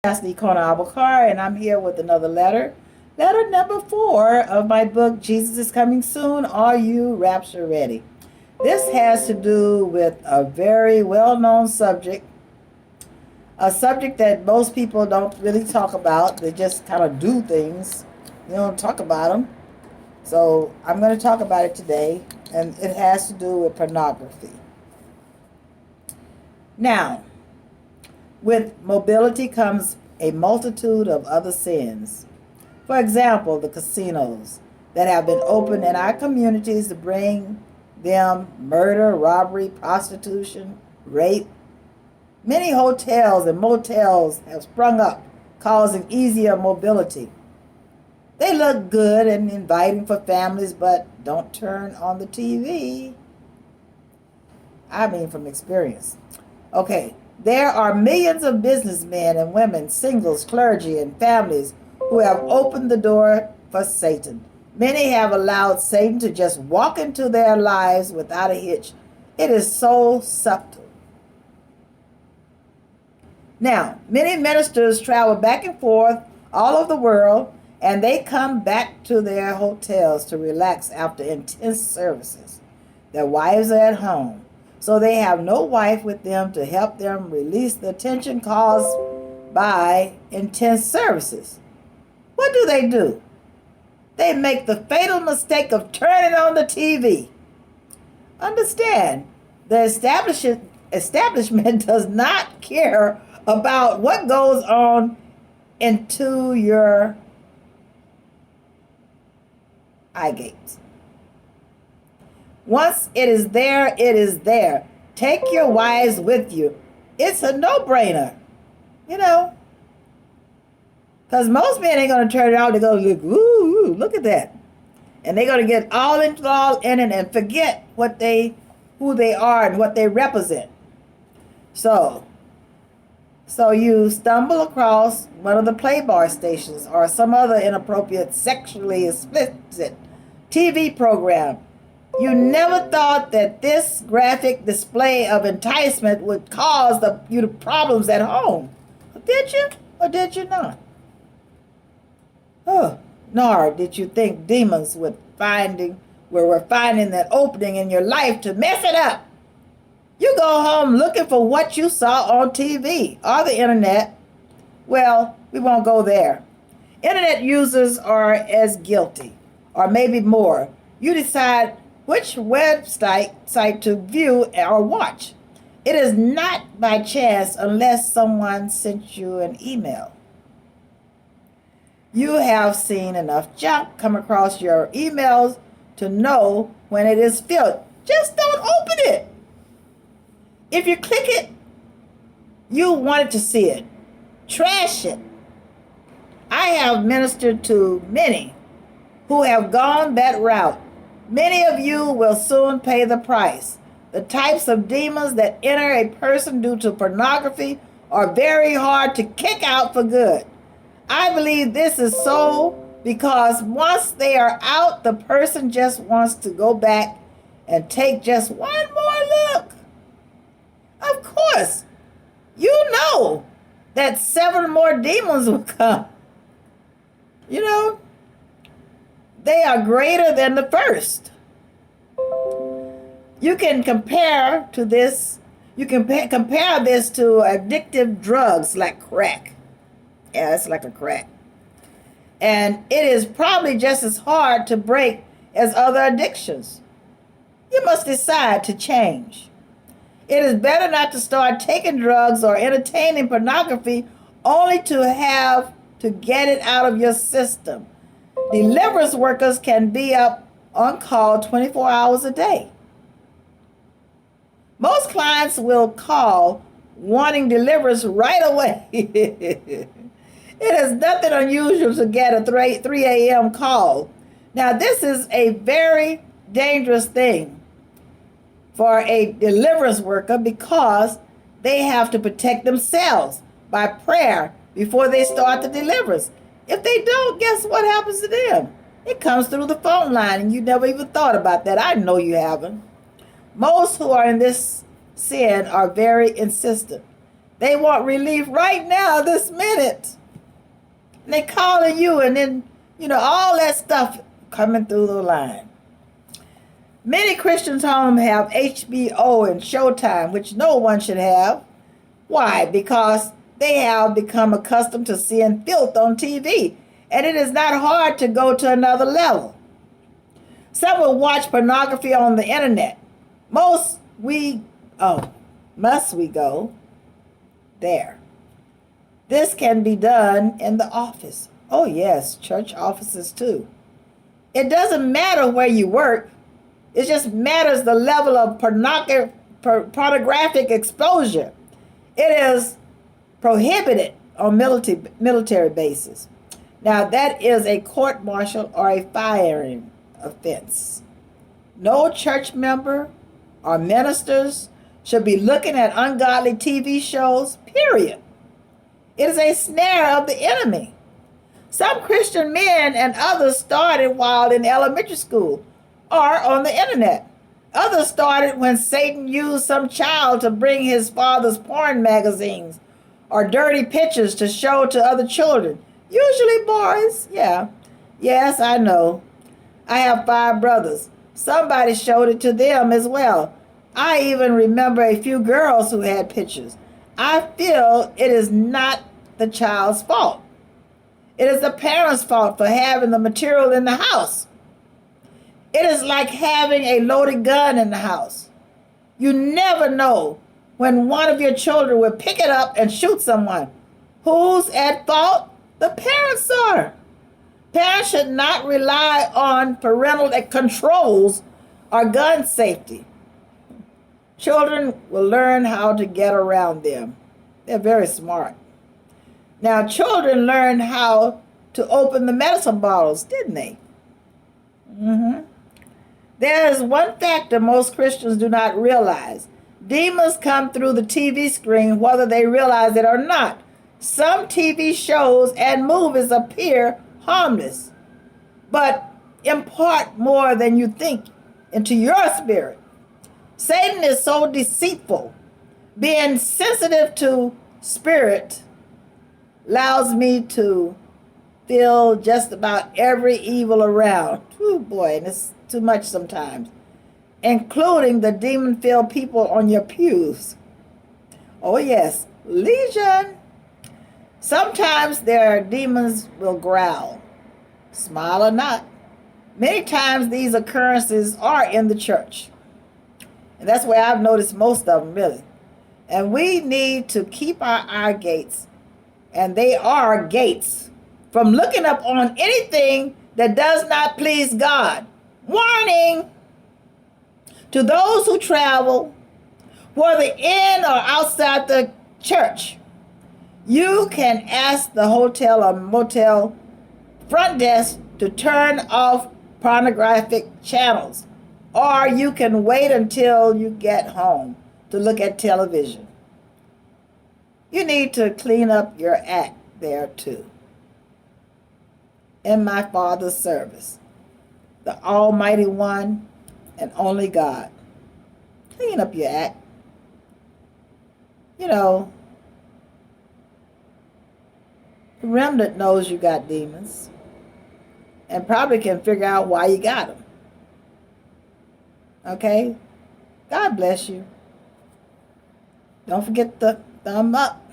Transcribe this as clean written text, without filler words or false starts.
Pastor Ikonah, and I'm here with another letter. Letter number 4 of my book, Jesus is Coming Soon. Are you rapture ready? This has to do with a very well-known subject, a subject that most people don't really talk about. They just kind of do things. They don't talk about them. So I'm going to talk about it today, and it has to do with pornography. Now, with mobility comes a multitude of other sins. For example, the casinos that have been opened in our communities to bring them murder, robbery, prostitution, rape. Many hotels and motels have sprung up, causing easier mobility. They look good and inviting for families, but don't turn on the TV. I mean, from experience. Okay, there are millions of businessmen and women, singles, clergy, and families who have opened the door for Satan. Many have allowed Satan to just walk into their lives without a hitch. It is so subtle. Now, many ministers travel back and forth all over the world, and they come back to their hotels to relax after intense services. Their wives are at home, so they have no wife with them to help them release the tension caused by intense services. What do? They make the fatal mistake of turning on the TV. Understand, the establishment does not care about what goes on into your eye gates. Once it is there, it is there. Take your wives with you. It's a no-brainer, because most men ain't going to turn it on. They're going to look, ooh, look at that. And they're going to get all involved in it and forget who they are and what they represent. So you stumble across one of the Playboy stations or some other inappropriate, sexually explicit TV program. You never thought that this graphic display of enticement would cause you problems at home. Did you or did you not? Nor did you think demons were finding that opening in your life to mess it up. You go home looking for what you saw on TV or the internet. Well, we won't go there. Internet users are as guilty, or maybe more. You decide which website to view or watch. It is not by chance unless someone sent you an email. You have seen enough junk come across your emails to know when it is filled. Just don't open it. If you click it, you wanted to see it. Trash it. I have ministered to many who have gone that route. Many of you will soon pay the price. The types of demons that enter a person due to pornography are very hard to kick out for good. I believe this is so because once they are out, the person just wants to go back and take just one more look. Of course, you know that 7 more demons will come. They are greater than the first. You can compare this to addictive drugs like crack. Yeah, it's like a crack. And it is probably just as hard to break as other addictions. You must decide to change. It is better not to start taking drugs or entertaining pornography only to have to get it out of your system. Deliverance workers can be up on call 24 hours a day. Most clients will call wanting deliverance right away. It is nothing unusual to get a 3 a.m. call. Now, this is a very dangerous thing for a deliverance worker because they have to protect themselves by prayer before they start the deliverance. If they don't, guess what happens to them? It comes through the phone line, and you never even thought about that. I know you haven't. Most who are in this sin are very insistent. They want relief right now, this minute. And they calling you, and then, all that stuff coming through the line. Many Christians' homes have HBO and Showtime, which no one should have. Why? Because they have become accustomed to seeing filth on TV, and it is not hard to go to another level. Some will watch pornography on the internet. Must we go there? This can be done in the office. Oh yes, church offices too. It doesn't matter where you work. It just matters the level of pornographic exposure. It is prohibited on military bases. Now that is a court-martial or a firing offense. No church member or ministers should be looking at ungodly TV shows, period. It is a snare of the enemy. Some Christian men and others started while in elementary school or on the internet. Others started when Satan used some child to bring his father's porn magazines or dirty pictures to show to other children. Usually boys, yeah. Yes, I know. I have 5 brothers. Somebody showed it to them as well. I even remember a few girls who had pictures. I feel it is not the child's fault. It is the parents' fault for having the material in the house. It is like having a loaded gun in the house. You never know when one of your children will pick it up and shoot someone. Who's at fault? The parents are. Parents should not rely on parental controls or gun safety. Children will learn how to get around them. They're very smart. Now, children learned how to open the medicine bottles, didn't they? There is one factor most Christians do not realize. Demons come through the TV screen whether they realize it or not. Some TV shows and movies appear harmless, but impart more than you think into your spirit. Satan is so deceitful. Being sensitive to spirit allows me to feel just about every evil around. Oh boy, and it's too much sometimes. Including the demon-filled people on your pews. Oh yes, legion. Sometimes their demons will growl, smile or not. Many times these occurrences are in the church. And that's where I've noticed most of them, really. And we need to keep our eye gates, and they are gates, from looking up on anything that does not please God. Warning to those who travel, whether in or outside the church. You can ask the hotel or motel front desk to turn off pornographic channels, or you can wait until you get home to look at television. You need to clean up your act there too. In my Father's service, the Almighty One and only God. Clean up your act. The remnant knows you got demons and probably can figure out why you got them. Okay? God bless you. Don't forget the thumb up.